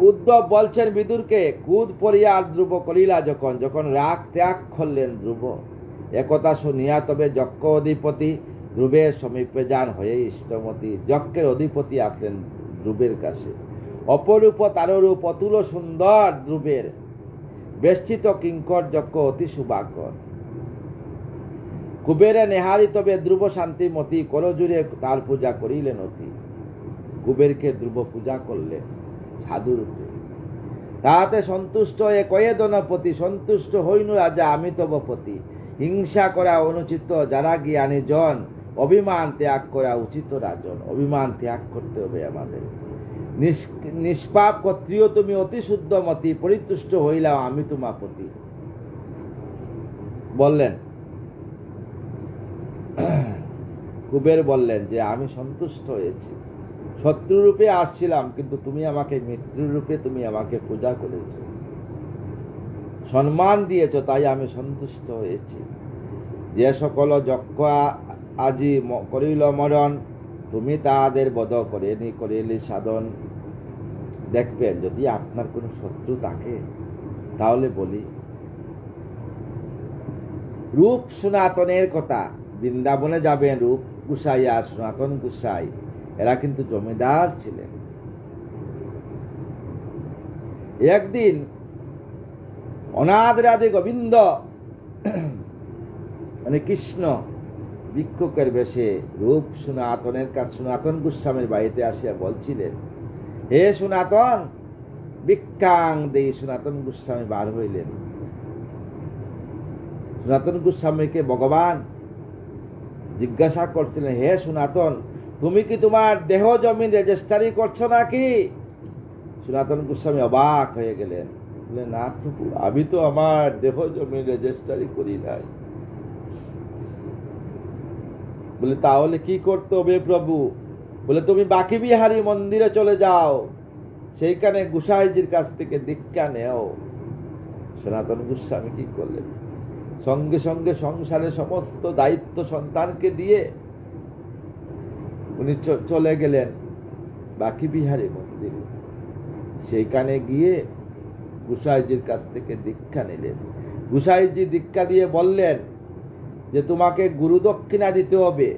Speaker 1: উদ্ধব বলছেন বিদুরকে, কুদ পড়িয়া ধ্রুব করিলা যখন রাগ ত্যাগ করলেন ধ্রুব। একথা শুনিয়া তবে যজ্ঞ অধিপতি, ধ্রুবের সমীপে যান হয়ে ইষ্টমতি। যজ্ঞের অধিপতি আসলেন ধ্রুবের কাছে। অপরূপ তাররূপ অতুল সুন্দর ধ্রুবের, বেষ্টিত কিঙ্কর যজ্ঞ অতি শুভাকর। কুবেরে নেহারি তবে ধ্রুব শান্তিমতি, করজুড়ে তার পূজা করিলেন অতি। কুবেরকে ধ্রুব পূজা করলেন সাধুরূপে। তাহাতে সন্তুষ্ট এ কয়ে দনপতি, সন্তুষ্ট হইনু রাজা আমি তব পতি। হিংসা করা অনুচিত যারা জ্ঞানী জন, অভিমান ত্যাগ করা উচিত রাজন। অভিমান ত্যাগ করতে হবে আমাদের। নিষ্পাপ ক্ষত্রিয় তুমি অতি শুদ্ধমতি, পরিতুষ্ট হইলাম আমি তোমা পতি। বললেন কুবের বললেন যে আমি সন্তুষ্ট হয়েছি। শত্রুরূপে আসছিলাম, কিন্তু তুমি আমাকে মিত্ররূপে তুমি আমাকে পূজা করেছ, সম্মান দিয়েছ, তাই আমি সন্তুষ্ট হয়েছি। যে সকল যজ্ঞ আজি করিল মরণ, তুমি তাদের বধ করিলি সাধন। দেখবেন যদি আপনার কোনো শত্রু থাকে তাহলে বলি। রূপ সনাতনের কথা, বৃন্দাবনে যাবেন রূপ গোসাই আর সনাতন গোসাই, এরা কিন্তু জমিদার ছিলেন। একদিন অনাদিরাদি গোবিন্দ মানে কৃষ্ণ ভিক্ষুকের বেশে রূপ সনাতনের কাছে সনাতন গোস্বামীর বাড়িতে আসিয়া বলছিলেন, হে সনাতন ভিক্ষাং দেই। সনাতন গোস্বামী বার হইলেন। সনাতন গোস্বামীকে ভগবান জিজ্ঞাসা করছিলেন, হে সনাতন তুমি কি তোমার দেহ জমিন রেজিস্ট্রারি করছো নাকি? সনাতন গোস্বামী অবাক হয়ে গেলেন, বলে না প্রভু, আমি তো আমার দেহ জমি রেজিস্ট্রারি করি নাই। বলে তাহলে কি করতে হবে প্রভু? বলে তুমি বাকি বিহারী মন্দিরে চলে যাও, সেইখানে গোসাইজির কাছ থেকে দীক্ষা নেও। সনাতন গোস্বামী কি করলেন? সঙ্গে সঙ্গে সংসারের সমস্ত দায়িত্ব সন্তানকে দিয়ে উনি চলে গেলেন বাকি বিহারী মন্দিরে। সেইখানে গিয়ে গোসাইজির কাছ থেকে দীক্ষা নিলেন। গোসাইজি দীক্ষা দিয়ে বললেন যে তোমাকে গুরু দক্ষিণা দিতে হবে,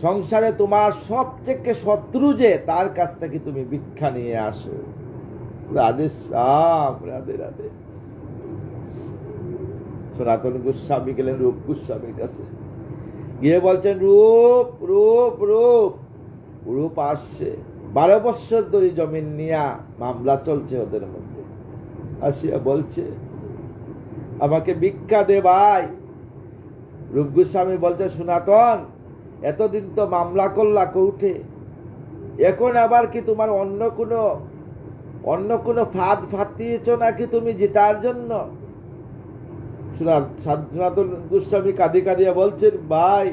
Speaker 1: সংসারে তোমার সবচেয়ে শত্রু যে, তার কাছ থেকে তুমি ভিক্ষা নিয়ে আসো। রাধে শ্যাম, রাধে রাধে। সনাতন গোস্বামী গেলেন রূপ গোস্বামীর কাছে, গিয়ে বলছেন রূপ রূপ রূপ। রূপ আসছে, 12 বৎসর ধরে জমিন নিয়ে মামলা চলছে ওদের মধ্যে। আসিয়া বলছে আমাকে ভিক্ষা দে ভাই। রূপ গোস্বামী বলছে সনাতন, এতদিন তো মামলা করলা কোর্টে, এখন আবার কি তোমার অন্য কোনো ফাঁদ ফাটিয়েছ নাকি তুমি জিতার জন্য? সনাতন গোস্বামী কাঁদিয়া বলছেন ভাই,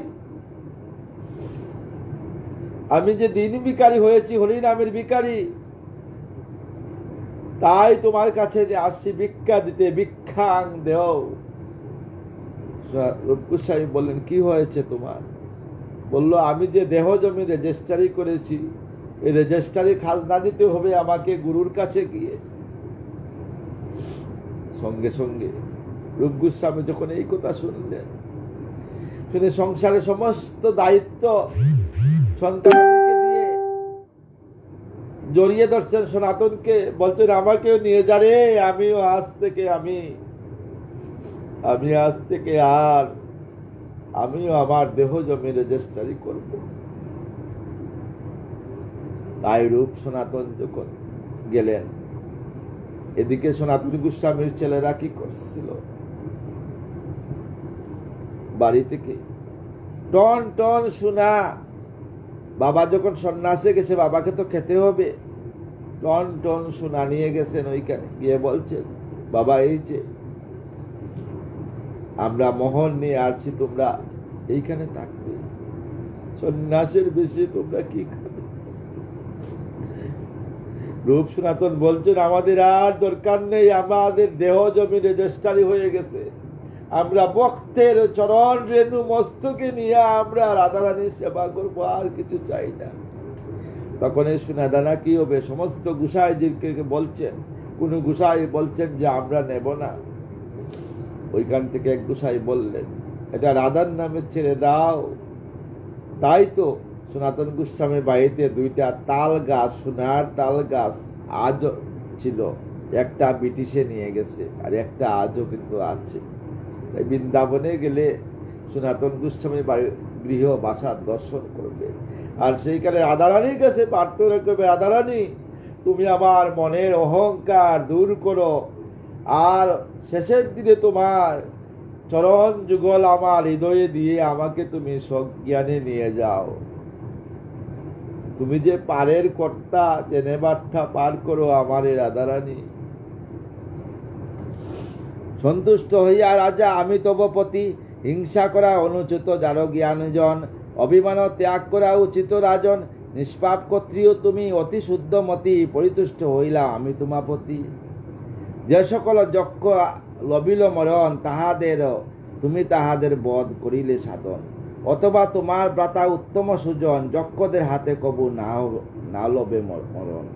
Speaker 1: আমি যে দিন ভিখারি হয়েছি, হরিনামের ভিখারি, তাই তোমার কাছে যে আসছি ভিক্ষা দিতে, ভিক্ষাং দেও। রূপ গোস্বামী বললেন কি হয়েছে তোমার? বলল আমি যে দেহ জমি রেজিস্ট্রারি করেছি, এই রেজিস্ট্রারি খাজনা দিতে হবে আমাকে গুরুর কাছে গিয়ে। সঙ্গে সঙ্গে রূপ গোস্বামী যখন এই কথা শুনলেন, শুনে সংসারের সমস্ত দায়িত্ব সন্তানকে দিয়ে জড়িয়ে ধরছেন সনাতনকে, বলছেন আমাকেও নিয়ে যা রে, আমিও আজ থেকে আমিও আমার দেহ জমি রেজিস্ট্রারি করব। তাই রূপ সনাতন যখন গেলেন, এদিকে সনাতন গোস্বামীর ছেলেরা কি করছিল? বাড়ি থেকে টন টন সোনা, বাবা যখন সন্ন্যাসে গেছে বাবাকে তো খেতে হবে, টন টন সোনা নিয়ে গেছেন। ওইখানে গিয়ে বলছেন বাবা, এই যে আমরা মোহর নিয়ে আসছি, তোমরা এইখানে থাকবে, সন্ন্যাসের বেশি তোমরা কি খাবে? রূপ সনাতন বলছেন আমাদের আর দরকার নেই, আমাদের দেহ জমি রেজিস্ট্রারি হয়ে গেছে, আমরা ভক্তের চরণ রেণু মস্তকে নিয়ে আমরা রাধারানীর সেবা করবো, আর কিছু চাই না। তখন এই সোনাদানা কি হবে? সমস্ত গোসাইজিকে বলছেন, কোন গোসাই বলছেন যে আমরা নেব না। ওইখান থেকে এক গোসাই বললেন এটা রাধার নামে ছেড়ে দাও। তাই তো সনাতন গোস্বামীর বাড়িতে 2টা তাল গাছ, সোনার তাল গাছ আজ ছিল, একটা ব্রিটিশে নিয়ে গেছে আর একটা আজও কিন্তু আছে। তাই বৃন্দাবনে গেলে সনাতন গোস্বামীর গৃহ বাসা দর্শন করবে, আর সেইখানে রাধারানীর কাছে প্রার্থনা করবে, রাধারানী তুমি আমার মনের অহংকার দূর করো, আর শেষের দিনে তোমার চরণ যুগল আমার হৃদয়ে দিয়ে আমাকে তুমি সজ্ঞানে নিয়ে যাও। তুমি যে পারের কর্তা, যে নেবার্থা পার করো আমারে রাধারানী। সন্তুষ্ট হইয়া রাজা আমি তব পতি, হিংসা করা অনুচিত যার জ্ঞানজন, অভিমান ত্যাগ করা উচিত রাজন, নিষ্পাপ ক্ষত্রিয় তুমি অতি শুদ্ধ মতি, পরিতুষ্ট হইলাম আমি তোমাপতি। যে সকল যক্ষ লবিল মরণ, তুমি তাহাদের বধ করিলে সাধন, অথবা তোমার ব্রাতা উত্তম সুজন, যক্ষদের হাতে কবু না লবে মরণ।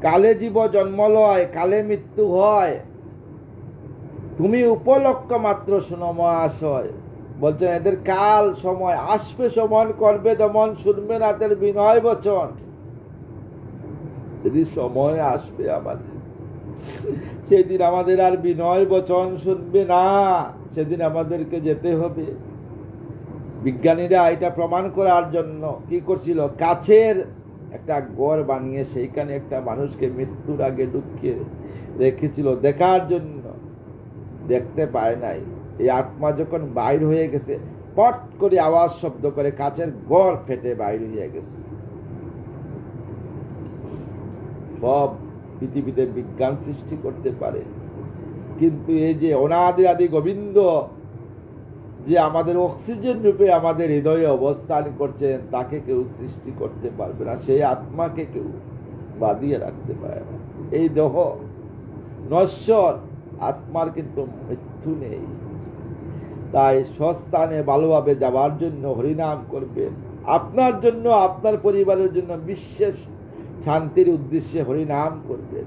Speaker 1: কালে জীব জন্ম লয়, কালে মৃত্যু হয়, তুমি উপলক্ষ মাত্র শুনো মহাশয়। বলছেন এদের কাল সময় আসবে, সমান করবে দমন, শুনবে না তাদের বিনয় বচন। যদি সময় আসবে আমাদের, সেদিন আমাদের আর বিনয় বচন শুনবে না, সেদিন আমাদেরকে যেতে হবে। বিজ্ঞানীরা এটা প্রমাণ করার জন্য কি করছিল, কাছের একটা ঘর বানিয়ে সেইখানে একটা মানুষকে মৃত্যুর আগে ঢুকিয়ে রেখেছিল দেখার জন্য। দেখতে পায় নাই, এই আত্মা যখন বাইর হয়ে গেছে, পট করে আওয়াজ শব্দ করে কাছের ঘর ফেটে বাইর হয়ে গেছে। সব পৃথিবীতে বিজ্ঞান সৃষ্টি করতে পারে, কিন্তু এই যে অনাদি আদি গোবিন্দ যে আমাদের অক্সিজেন রূপে আমাদের হৃদয়ে অবস্থান করছেন, তাকে কেউ সৃষ্টি করতে পারবে না, সেই আত্মাকে কেউ বাঁধিয়ে রাখতে পারে না। এই দেহ নশ্বর, আত্মার কিন্তু মৃত্যু নেই। তাই স্বস্থানে ভালোভাবে যাওয়ার জন্য হরিনাম করবেন, আপনার জন্য, আপনার পরিবারের জন্য বিশেষ শান্তির উদ্দেশ্যে হরিনাম করবেন।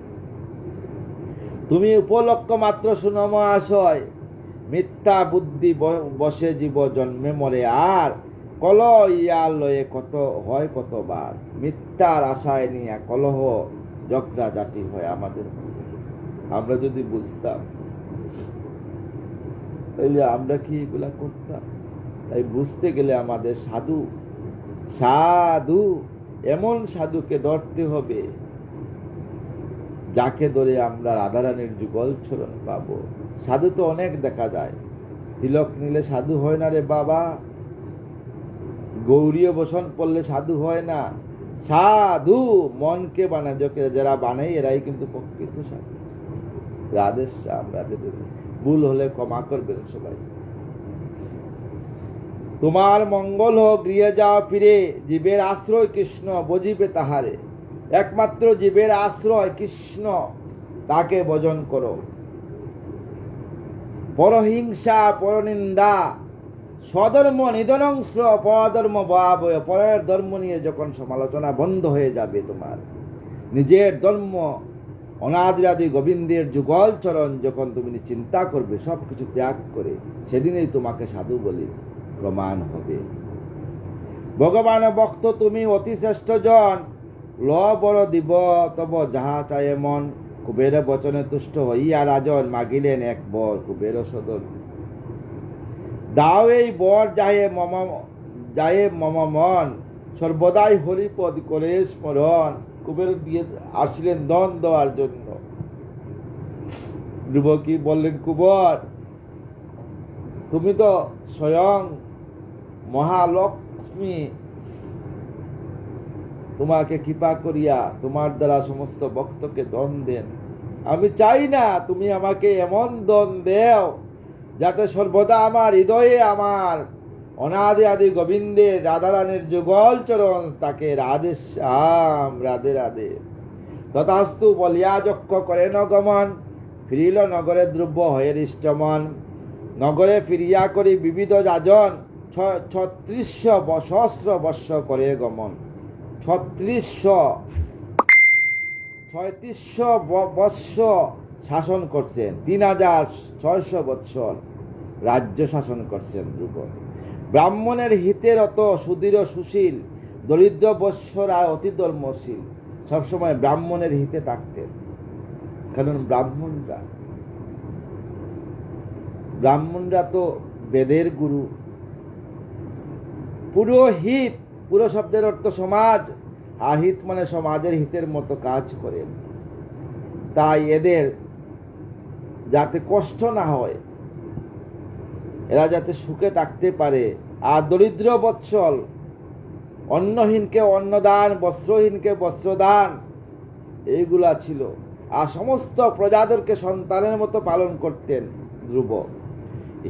Speaker 1: তুমি উপলক্ষ মাত্র শুনো মহাশয়, মিথ্যা বুদ্ধি বসে জীব জন্মে মরে, আর কলহ ইয়ার লয়ে কত হয় কতবার। মিথ্যার আশায় নিয়ে কলহ ঝগড়া জাতি হয় আমাদের। আমরা যদি বুঝতাম তাহলে আমরা কি এগুলা করতাম? তাই বুঝতে গেলে আমাদের সাধু সাধু এমন সাধুকে ধরতে হবে যাকে ধরে আমরা রাধারানীর যুগল চরণ পাবো। সাধু তো অনেক দেখা যায়, তিলক নিলে সাধু হয় না রে বাবা, গৌরীয় বসন পড়লে সাধু হয় না। সাধু মনকে বানায়, যারা বানাই এরাই কিন্তু প্রকৃত সাধু। রাধেশ্যাম, রাধে। ভুল হলে ক্ষমা করবেন সবাই। তোমার মঙ্গল হোক, গৃহে যাও ফিরে, জীবের আশ্রয় কৃষ্ণ বজিবে তাহারে। একমাত্র জীবের আশ্রয় কৃষ্ণ, তাকে ভজন করো। পরহিংসা, পরনিন্দা, স্বধর্ম নিধনংশ, পরধর্ম ভয়াবহ। পরের ধর্ম নিয়ে যখন সমালোচনা বন্ধ হয়ে যাবে, তোমার নিজের ধর্ম অনাদিরাদি গোবিন্দের যুগল চরণ যখন তুমি চিন্তা করবে, সবকিছু ত্যাগ করে, সেদিনেই তোমাকে সাধু বলি প্রমাণ হবে। ভগবান ভক্ত তুমি অতি শ্রেষ্ঠ জন, ল বড় দিব তব যাহা চায়ে মন। কুবের বচনে তুষ্ট হইয়া রাজন, মাগিলেন এক বর কুবের সদন। দাও এই বর যায়ে মম মন, সর্বদাই হরিপদ করে স্মরণ। কুবের দিয়ে আসিলেন দন দেওয়ার জন্য। ধ্রুব কি বললেন, কুবর তুমি তো স্বয়ং মহালক্ষ্মী, তোমাকে কৃপা করিয়া তোমার দ্বারা সমস্ত ভক্তকে দন দেন। আমি চাই না তুমি আমাকে এমন দন দেও যাতে সর্বদা আমার হৃদয়ে আমার অনাদি আদি গোবিন্দের রাধারানীর যুগল চরণ, তাকে রাধে শ্যাম, রাধে রাধে। তথাস্তু বলিয়া যক্ষ করেন গমন, ফিরিল নগরে দ্রব্য হয়ে হৃষ্টমন। নগরে ফিরিয়া করি বিবিধ যাজন, 3600 সহস্র বর্ষ করে গমন। 3600 বৎস শাসন করছেন, 3600 বৎসর রাজ্য শাসন করছেন ধ্রুব। ব্রাহ্মণের হিতের অত সুদৃঢ় সুশীল, দরিদ্র বৎসরা অতি ধর্মশীল। সবসময় ব্রাহ্মণের হিতে থাকতেন, কারণ ব্রাহ্মণরা তো বেদের গুরু। পুরোহিত, পুরো শব্দের অর্থ সমাজ, আর হিত মানে সমাজের হিতের মতো কাজ করেন। তাই এদের যাতে কষ্ট না হয়, এরা যাতে সুখে থাকতে পারে। আর দরিদ্র বৎসল, অন্নহীনকে অন্নদান, বস্ত্রহীনকে বস্ত্রদান, এইগুলা ছিল। আর সমস্ত প্রজাদেরকে সন্তানের মতো পালন করতেন ধ্রুব।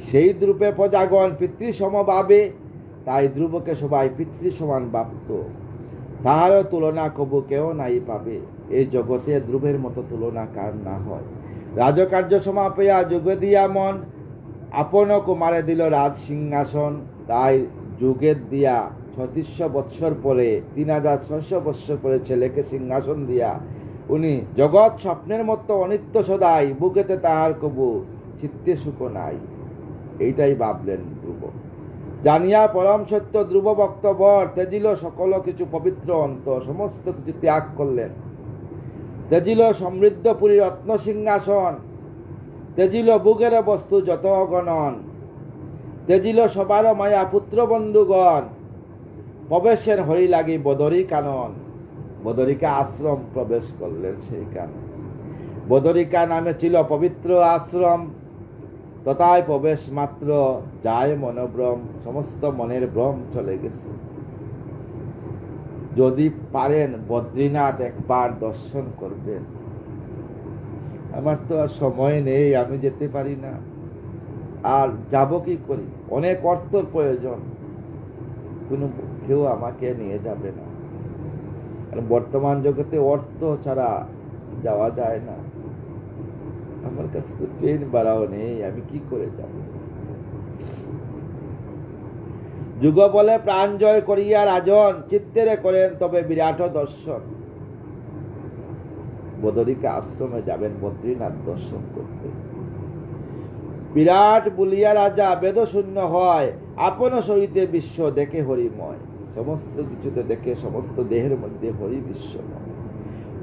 Speaker 1: সেই ধ্রুবে প্রজাগণ পিতৃসম ভাবে, তাই ধ্রুবকে সবাই পিতৃসমান ভাবত। তাহারও তুলনা কবু কেউ নাই পাবে, এই জগতে ধ্রুবের মতো তুলনা কার না হয়। রাজকার্য সমাপয়া যুগে দিয়া মন, আপন কুমারে দিল রাজ সিংহাসন। তাই যুগের দিয়া 3600 বৎসর পরে, 3600 বৎসর পরে ছেলেকে সিংহাসন দিয়া উনি জগৎ স্বপ্নের মতো অনিত্য সদাই, বুকেতে তাহার কবু চিত্তে সুখ নাই, এইটাই ভাবলেন ধ্রুব। জানিয়া পরম সত্য ধ্রুব বক্তবর, তেজিল সকল কিছু পবিত্র অন্ত, সমস্ত কিছু ত্যাগ করলেন। তেজিল সমৃদ্ধ পুরী রত্ন সিংহাসন, তেজিল বুকের বস্তু যত অগণন, তেজিল সবার মায়া পুত্র বন্ধুগণ। প্রবেশের হরি লাগি বদরি কানন, বদরিকা আশ্রম প্রবেশ করলেন। সেই কানন বদরিকা নামে ছিল পবিত্র আশ্রম। তথায় প্রবেশ মাত্র যায় মনোভ্রম, সমস্ত মনের ভ্রম চলে গেছে। যদি পারেন বদ্রীনাথ একবার দর্শন করবেন, আমার তো আর সময় নেই, আমি যেতে পারি না, আর যাব কি করি, অনেক অর্থর প্রয়োজন, কেউ আমাকে নিয়ে যাবে না। বর্তমান জগতে অর্থ ছাড়া যাওয়া যায় না, আমার কাছে তো ট্রেন ভাড়াও নেই, আমি কি করে যাব। যুগ বলে প্রাণ জয় করিয়া রাজন, চিত্তেরে করেন তবে বিরাট দর্শন। বদরিকা আশ্রমে যাবেন বদ্রীনাথ দর্শন করতে। বিরাট বলিয়া রাজা বেদ শূন্য হয়, আপন সহিতে বিশ্ব দেখে হরিময়। সমস্ত কিছুতে দেখে সমস্ত দেহের মধ্যে হরি বিশ্বময়।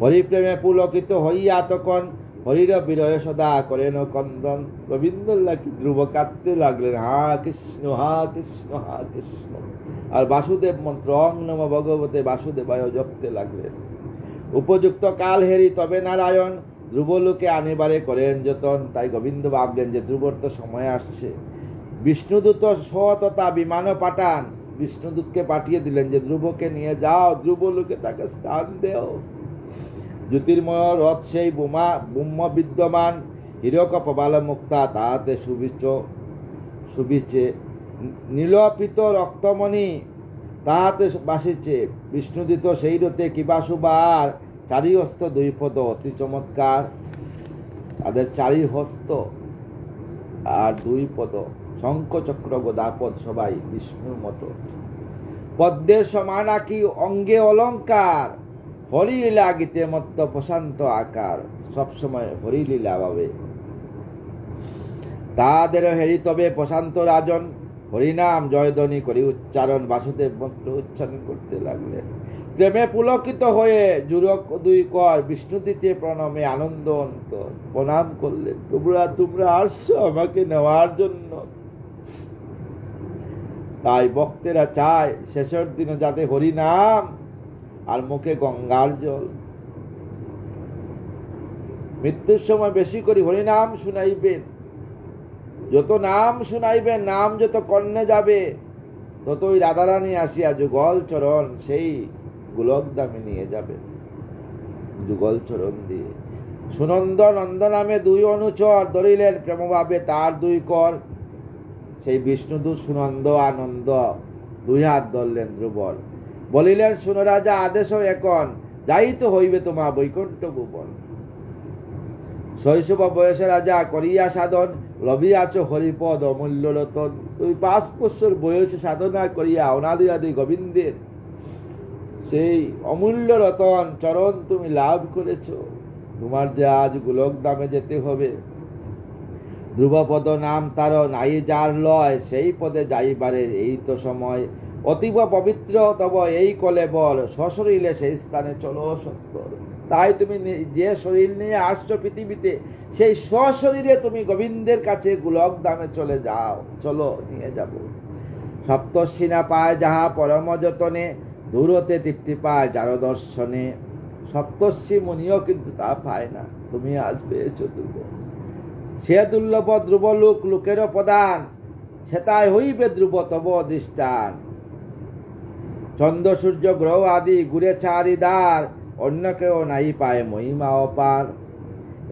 Speaker 1: হরিপ্রেমে পুলকিত হইয়া তখন হরির বিরয়ে সদা করেন কন্দন। রবীন্দ্রনাথ ধ্রুব কাঁদতে লাগলেন, হা কৃষ্ণ হা কৃষ্ণ হা কৃষ্ণ, আর বাসুদেব মন্ত্র অং নম ভগবতে বাসুদেবায় জপতে লাগলেন। উপযুক্ত কাল হেরি তবে নারায়ণ, ধ্রুবলোকে আনিবারে করেন যতন। তাই গোবিন্দ ভাবলেন যে ধ্রুবর তো সময় আসছে। বিষ্ণুদূত সততা বিমান পাঠান, বিষ্ণুদূতকে পাঠিয়ে দিলেন যে ধ্রুবকে নিয়ে যাও, ধ্রুবলোকে তাকে স্থান দেও। জ্যোতির্ময় রথ সেই ব্রহ্ম বিদ্যমান, হীরক প্রবাল মুক্তা তাহাতে শুভিছে। নীলপিত রক্তমণি তাহাতে বাসিছে। বিষ্ণুদূত সেই রথে কিবা সুবার, চারি হস্ত দুই পদ অতি চমৎকার। তাদের চারি হস্ত আর দুই পদ, শঙ্খ চক্র গদাপদ সবাই বিষ্ণুর মতো। পদ্মের সমান আঁকি অঙ্গে অলঙ্কার, হরিলীলা গীতে মত্ত প্রশান্ত আকার। সবসময় হরিলীলা ভাবে তাদের হেরি তবে প্রশান্ত রাজন। হরিনাম জয়ধ্বনি করি উচ্চারণ, বাসুদেব মন্ত্র উচ্চারণ করতে লাগলেন। প্রেমে পুলকিত হয়ে জুরক দুই কর, বিষ্ণু দিতে প্রণমে আনন্দ অন্তর। প্রণাম করলেন, তোমরা আসছো আমাকে নেওয়ার জন্য। তাই ভক্তেরা চায় শেষের দিনে যাতে হরিনাম আর মুখে গঙ্গার জল। মৃত্যুর সময় বেশি করে হরিনাম শুনাইবেন। যত নাম শুনাইবেন, নাম যত কর্ণে যাবে, ততই রাধারানী আসিয়া যুগল চরণ সেই গোলক দামে নিয়ে যাবে। যুগল চরণ দিয়ে সুনন্দ নন্দ নামে দুই অনুচর ধরিলেন প্রেমভাবে তার দুই কর। সেই বিষ্ণুদূত সুনন্দ আনন্দ দুই হাত ধরলেন ধ্রুবর। বলিলেন, শুনো রাজা, আদেশ এখন, যাইতে হইবে তোমা বৈকুণ্ঠ ভুবন। শৈশব বয়সে রাজা করিয়া সাধন, লভিয়াছ হরিপদ অমূল্য রতন। তুমি 5 বছর বয়সে সাধনা করিয়া অনাদি আদি গোবিন্দের সেই অমূল্য রতন চরণ তুমি লাভ করেছ। তোমার যে আজ গোলক ধামে যেতে হবে। ধ্রুবপদ নাম তার নাই যার লয়, সেই পদে যাইবারে এই তো সময়। অতীব পবিত্র তব এই কলে বল, সশরীরে সেই স্থানে চলো সত্তর। তাই তুমি যে শরীর নিয়ে আসছো পৃথিবীতে, সেই সশরীরে তুমি গোবিন্দের কাছে গোলক ধামে চলে যাও। চলো, নিয়ে যাব। সপ্তর্ষি না পায় যাহা পরম যতনে, দূরতে তৃপ্তি পায় যার দর্শনে। সপ্তর্ষি মুনিও কিন্তু তা পায় না, তুমি আজ পেয়েছ ধ্রুব। সে দুর্লভ ধ্রুব লোকেরও প্রদান, সেটাই হইবে ধ্রুব তব অধিষ্ঠান। চন্দ্র সূর্য গ্রহ আদি ঘুরে চারিদার, অন্য কেউ নাই পায় মহিমা অপার।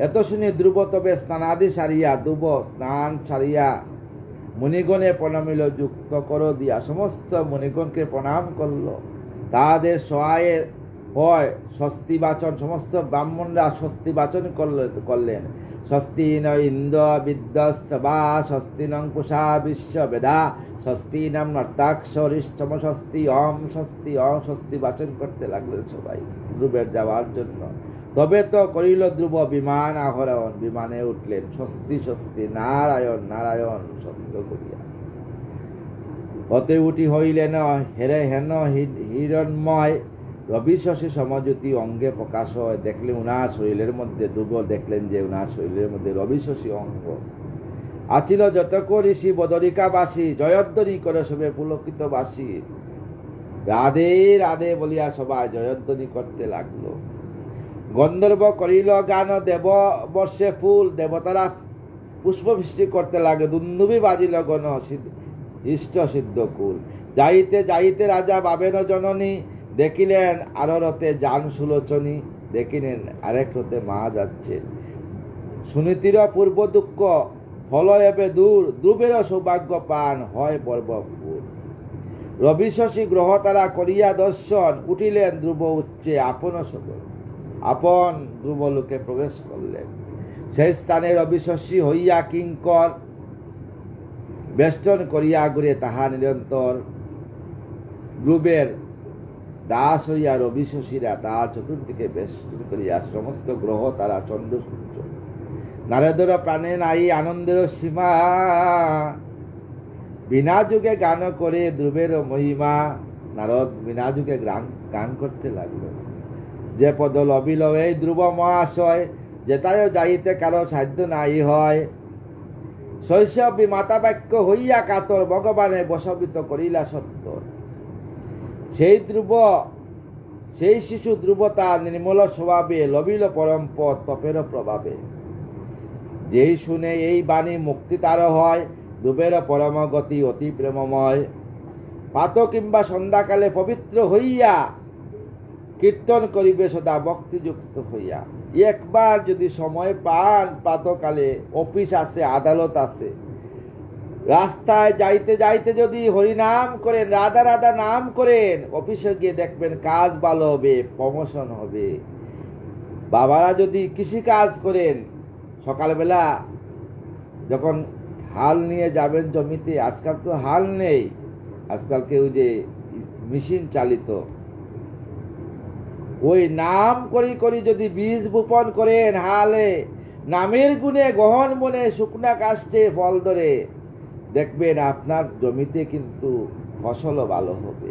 Speaker 1: এত শুনি ধ্রুব তবে স্নানাদি সারিয়া, ধ্রুব স্নান সারিয়া মুনিগণে প্রণমিল যুক্ত করো দিয়া। সমস্ত মুনিগণকে প্রণাম করল। তাদের সহায়ে হয় স্বস্তি বাচন, সমস্ত ব্রাহ্মণরা স্বস্তি বাচন করলেন। স্বস্তি ন ইন্দ্র বিদ্যস্তবা, স্বস্তি নং পুষা বিশ্ব বেদা, স্বস্তি নাম নর্তাক্ষরিষ্টম স্বস্তি ওম স্বস্তি ওম স্বস্তি বাচন করতে লাগলেন সবাই ধ্রুবের যাওয়ার জন্য। তবে তো করিল ধ্রুব বিমান আহরণ, বিমানে উঠলেন। স্বস্তি স্বস্তি নারায়ণ নারায়ণ শব্দ করিয়া হতে উঠি হইলেন হেরে হেন হিরণময়। রবি শশী সমজ্যোতি অঙ্গে প্রকাশ হয়। দেখলেন উনার শরীরের মধ্যে, ধ্রুব দেখলেন যে উনার শরীরের মধ্যে রবি শশী অঙ্গ আছিল। যতক ঋষি বদরিকা বাসী, জয়ধ্বনি করে সবে পুলকিত বাসী। রাধে রাধে বলিয়া সবাই জয়ধ্বনি করতে লাগলো। গন্ধর্ব করিল গান, দেব বর্ষে ফুল, দেবতারা পুষ্প বৃষ্টি করতে লাগে। দুন্দুবি বাজিল গণ, ইষ্ট সিদ্ধ কুল। যাইতে যাইতে রাজা ভাবেন জননী, দেখিলেন আরো রথে যান সুলোচনী। দেখিলেন আরেক রথে মা যাচ্ছে। সুনীতির পূর্ব দুঃখ ফল এবে দূর, ধ্রুবের সৌভাগ্য পান হয় পর্বপুর। রবি শশী গ্রহ তারা করিয়া দর্শন, উঠিলেন ধ্রুব উচ্চে আপন সদর। আপন ধ্রুব লোকে প্রবেশ করলেন, সেই স্থানে রবি শশী হইয়া কিঙ্কর, বেষ্টন করিয়া ঘুরে তাহা নিরন্তর। ধ্রুবের দাস হইয়া রবি শশীরা তাহার চতুর্দিকে বেষ্টন করিয়া সমস্ত গ্রহ তারা চন্দ্র সূর্য। নারদের প্রাণে নাই আনন্দের সীমা, বিনা যুগে গান করে ধ্রুবের মহিমা। নারদ বিনা যুগে গান করতে লাগলো, যে পদ লবিল এই ধ্রুব মহাশয়, যেটায় যাইতে কারো সাধ্য নাই হয়। শৈশব মাতা বাক্য হইয়া কাতর, ভগবানে বশবিত করিলা সত্য। সেই ধ্রুব, সেই শিশু ধ্রুবতা নির্মল স্বভাবে, লবিল পরম পদ তপের প্রভাবে। যেই শুনে এই বাণী মুক্তি তার হয়, ধ্রুবের পরম গতি অতি প্রেমময়। প্রাত কিংবা সন্ধ্যাকালে পবিত্র হইয়া, কীর্তন করিবে সদা ভক্তিযুক্ত হইয়া। একবার যদি সময় পান, প্রাতকালে অফিস আছে, আদালত আছে, রাস্তায় যাইতে যাইতে যদি হরিনাম করেন, রাধা রাধা নাম করেন, অফিসে গিয়ে দেখবেন কাজ ভালো হবে, প্রমোশন হবে। বাবারা যদি কৃষি কাজ করেন, সকালবেলা যখন হাল নিয়ে যাবেন জমিতে, আজকাল তো হাল নেই, আজকাল কেউ যে মেশিন চালিত, ওই নাম করি করি যদি বীজ বপন করেন হালে, নামের গুণে গহন মনে শুকনা কাষ্টে ফল ধরে, দেখবেন আপনার জমিতে কিন্তু ফসলও ভালো হবে।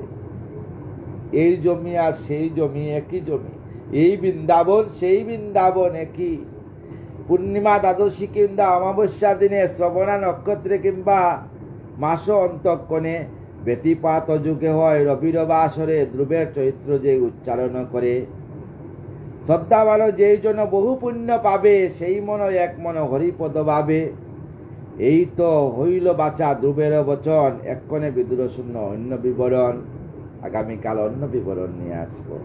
Speaker 1: এই জমি আর সেই জমি একই জমি, এই বৃন্দাবন সেই বৃন্দাবন একই। পূর্ণিমা দ্বাদশী কিংবা অমাবস্যা দিনে, শ্রবণা নক্ষত্রে কিংবা মাস অন্তঃক্ষণে, ব্যতিপাত যুগে হয় রবির বাসরে, ধ্রুবের চরিত্র যে উচ্চারণ করে। শ্রদ্ধাবান যেই জন বহু পুণ্য পাবে, সেই মন এক মন হরিপদ ভাবে। এই তো হইল বাচা ধ্রুবের বচন, এক্ষণে বিদুর শূন্য অন্য বিবরণ। আগামীকাল অন্য বিবরণ নিয়ে আসবো।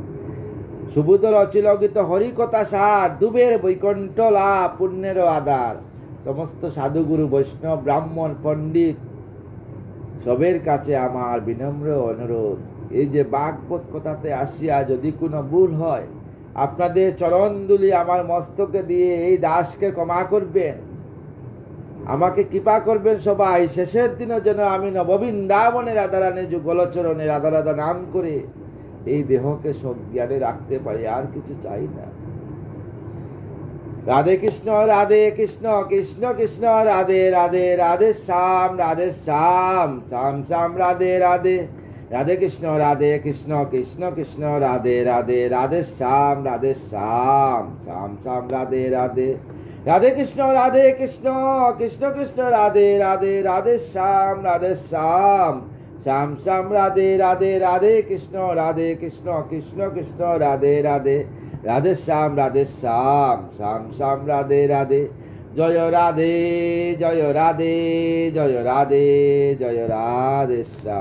Speaker 1: সুবুধর অচিলগিত হরিকথা সার, ধ্রুবের বৈকুণ্ঠ লাভ পুণ্যের আধার। সমস্ত সাধুগুরু বৈষ্ণব ব্রাহ্মণ পণ্ডিত সবের কাছে আমার বিনম্র অনুরোধ, এই যে ভাগবত কথাতে আসিয়া যদি কোনো ভুল হয়, আপনাদের চরণধুলি আমার মস্তকে দিয়ে এই দাসকে ক্ষমা করবেন, আমাকে কৃপা করবেন সবাই। শেষের দিনে যেন আমি নববৃন্দাবনে রাধারানী যুগলচরণে রাধা রাধা নাম করে এই দেহকে সজ্ঞানে রাখতে পারি, আর কিছু চাই না। রাধে কৃষ্ণ কৃষ্ণ কৃষ্ণ রাধে রাধে, রাধে শ্যাম শ্যাম শ্যাম রাধে রাধে। রাধে কৃষ্ণ কৃষ্ণ কৃষ্ণ রাধে রাধে, রাধে শ্যাম শ্যাম শ্যাম রাধে রাধে। রাধে কৃষ্ণ কৃষ্ণ কৃষ্ণ রাধে রাধে, রাধে শ্যাম শ্যাম শ্যাম রাধে রাধে। রাধে কৃষ্ণ কৃষ্ণ রাধে রাধে, রাধে শ্যাম শ্যাম শ্যাম রাধে রাধে। জয় রাধে জয় রাধে জয় রাধে জয় রাধে শ্যাম।